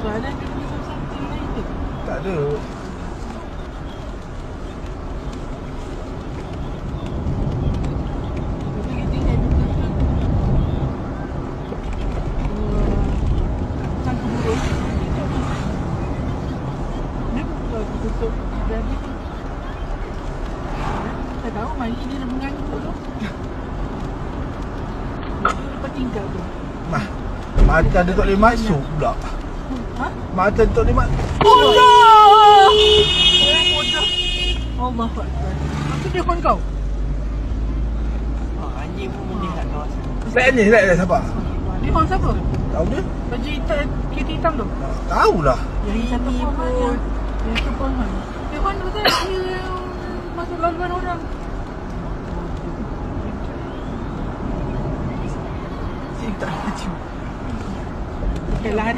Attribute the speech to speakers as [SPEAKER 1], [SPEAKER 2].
[SPEAKER 1] Soalan dia macam something lain tu.
[SPEAKER 2] Tak ada.
[SPEAKER 1] Tapi kita tinggal di belakang. Bukan keburu. Dia buka tutup dari tu. Tak tahu mari dia nak mengganggu tu. Lepas tinggal tu.
[SPEAKER 2] Macam dia tak boleh masuk pula.
[SPEAKER 1] Ha?
[SPEAKER 2] Macam tak boleh masuk.
[SPEAKER 1] Allah! Bodoh. Allah Akbar. Itu telefon kau?
[SPEAKER 3] Anjing pun boleh kat kawasan.
[SPEAKER 2] Slide ni, slide dia siapa?
[SPEAKER 1] Telefon siapa?
[SPEAKER 2] Tahu dia?
[SPEAKER 1] Baju hitam, kereta hitam tu?
[SPEAKER 2] Tahulah.
[SPEAKER 1] Yang satu pun. Yang satu pun. Telefon tu kan dia masuk laluan orang. Tak lucu. Okay lah.